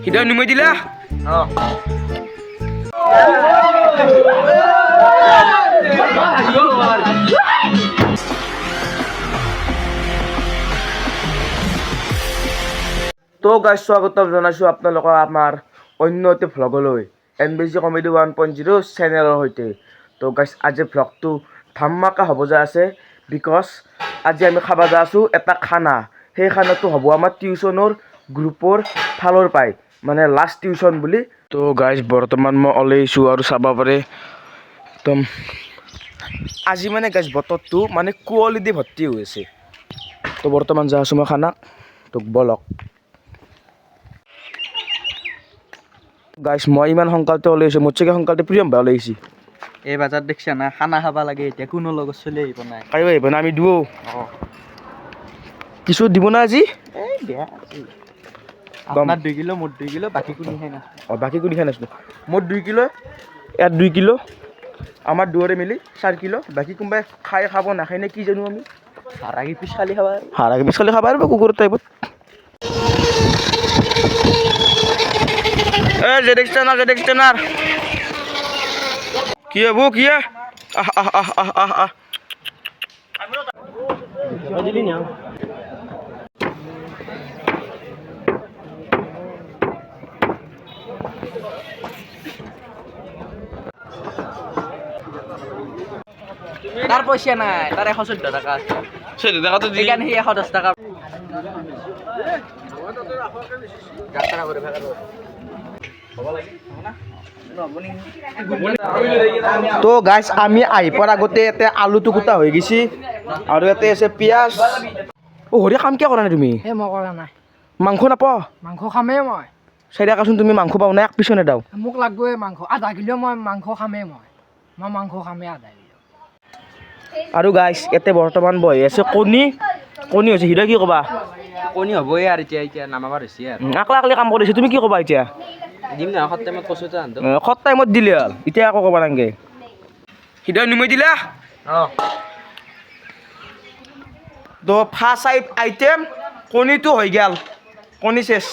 হৃদয় নুমাই দিলা তো গাইজ স্বাগতম জনাইছোঁ আপোনালোকক আমাৰ অন্য এটা ভ্লগলৈ NBC Comedy 1.0 চেনেলৰ সৈতে। তো গাইজ আজি ভ্লগটো ধামাকা হ'ব যা আছে বিকজ আজি আমি খাব যা আছোঁ এটা খানা। সেই খানাটো হ'ব আমাৰ টিউশ্যনৰ গ্ৰুপৰ ফালৰ পাই মানে লাষ্ট টিউশ্যন বুলি। তো গাইজ বৰ্তমান মই ওলাইছোঁ আৰু চাব পাৰে একদম আজি মানে গাইজ বতৰটো মানে কুঁৱলী দি ভৰ্তি হৈ আছে। তো বৰ্তমান যা আছোঁ মই খানাক। তো বলক গাইছ মই ইমান সোনকালতে ওলাইছোঁ, মোতচেকে সোনকালতে প্ৰিয়ম বা ওলাইছি। এই বাজাৰ দেখিছা না খানা খাবা লাগে এতিয়া কোনো লগত চলি আহিব নাই কাইও আহিব না আমি দিওঁ কিছু দিব না আজি এই বেয়া আপোনাৰ 2 কিলো মোৰ 2 কিলো বাকী কোনো খাই না বাকী কোনো খাই নাছিলোঁ মোৰ 2 কিলো ইয়াত 2 কিলো আমাৰ দুৱৰে মিলি 4 কিলো বাকী কোনোবাই খাব নাখায় নে কি জানো আমি হাৰাগি পিছ খালি খাবা আৰু কুকুৰ টাইপত জেডেক্স টেনাৰ কি হ'ব কি তাৰ পইচা নাই তাৰ 114 টাকা আছে 14 টাকাটো দি সেইকাৰণে সি 110 টাকা তো গাইছ আমি আহি পোৱাৰ আগতে ইয়াতে আলুটো কুটা হৈ গৈছে আৰু ইয়াতে আছে পিঁয়াজ হৰি কাম কিয় কৰা নাই তুমি মই কৰা নাই মাংস নাপাওঁ মাংস খামেই মই চাই কাচোন তুমি মাংস পাওঁ নাই এক পিছনে নেদাও মোক লাগবই মাংস আধা কিলো মই মাংস খামেই মই মাংস খামেই আধা কিলো আৰু গাইছ ইয়াতে বৰ্তমান বহি আছে কণী হৈছে হৃদয় কি ক'বা কণী হ'বই আৰু এতিয়া নামাবাৰ হৈছে আৰু আকলা কাম কৰিছে তুমি কি ক'বা এতিয়া দিম না সৎ টাইমত কৈছোঁ তো আনটো সৎ টাইমত দিলে হ'ল এতিয়া আকৌ ক'ব নালাগে হৃদয় নুমাই দিলা তো ফাৰ্ষ্ট আইটেম কণীটো হৈ গ'ল কণী চেছ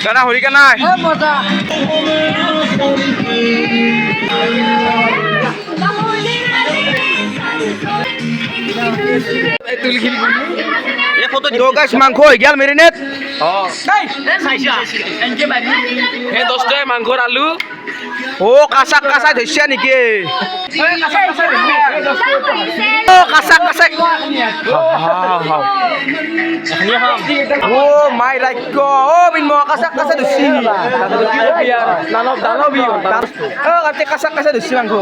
গানা হৰি কা নাই মাংস হৈ গেল মেৰিনেট 10 টাই মাংসৰ আলু কাঁচা ধৰিছা নেকি মাই ৰাজ্য কাঁচা ধৰিছি কাঁচা ধৰিছি মাংস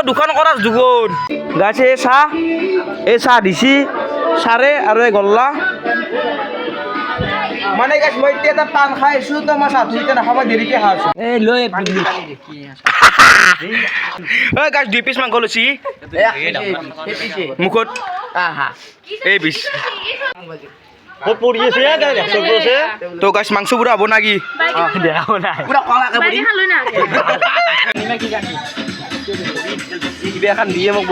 দোকান কৰা দুগুণ গাইছে এই চাহ দিছি চাৰে আৰু এই গল্লা মানে গাইছ মই এতিয়া এটা পান খাই আছোঁ তো মই চাহটো এতিয়া নাখাব দেৰিকৈ খাই আছোঁ গাইছ 2 পিচ মাংস লৈছি মুখত এই পিচ তো গাইছ মাংস পুৰা হ'ব না কি এখন দিয়ে মোক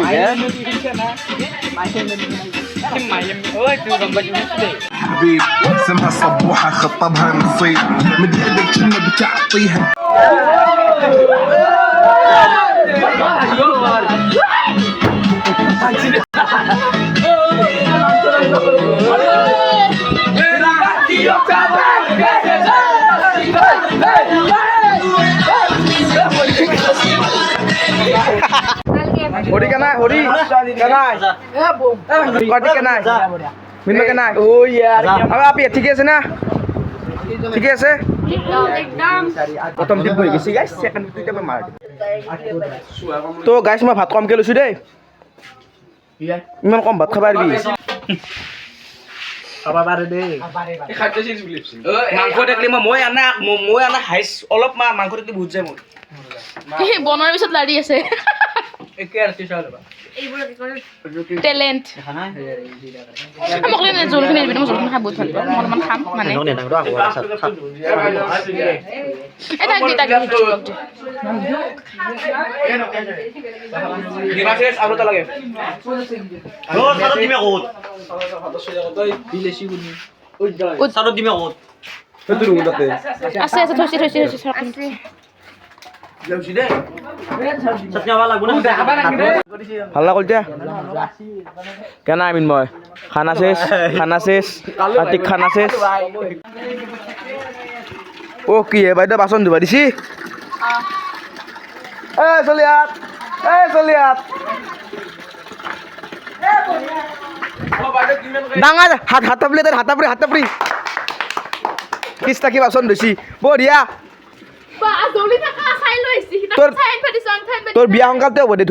حبيب اسمها صبوحة خطبها نصيب مد ايدك كنا بتعطيها হৰি কা নাই হৰি কা নাই কটি কা নাই মিনমে কা নাই আপি ঠিকে আছে না ঠিকে আছে প্ৰথম টিপ হৈ গৈছে গাইছ সেকেন্ড টিপ মাৰ তো গাইছ মই ভাত কমকৈ লৈছোঁ দেই ইমান কম ভাত খাব পাৰিবি মাংস দেখলি মই আনা হাইছ অলপ মাংস দেখলি বহুত যায় মোৰ বনোৱাৰ পিছত লাৰি আছে একে ৰাতি চাই ল'বা টেলেণ্ট মোক লাগে জোলখিনি দিবি মই জোলখিনি খাই বহুত ভাল পাওঁ মই অলপমান খাম মানে এটা দি তাক আছে আছে থৈছে ভাল লাগল দিয়া কেনা আমিন মই খানা শেষ কাৰ্তিক খানা শেষ অ কি হে বাইদেউ বাচন ধুবা দিছি চলিয়াত ডাঙৰ হাতাপৰি কিস্তাকি বাচন ধুছি বঢ়িয়া তোৰ বিয়া সংকালতে হ'ব দে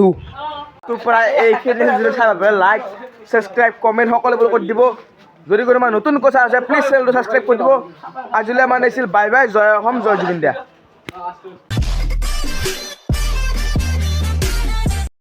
তোৰ পৰা এইখিনি চাই ভাল লাইক ছাবস্ক্ৰাইব কমেণ্ট সকলোবোৰ কৰি দিব যদি কোনোবা নতুন কথা আছে প্লিজ চেনেলটো ছাবস্ক্ৰাইব কৰি দিব আজিলৈ আমাৰ নাছিল বাই বাই জয় অসম জয় জুবিন দিয়া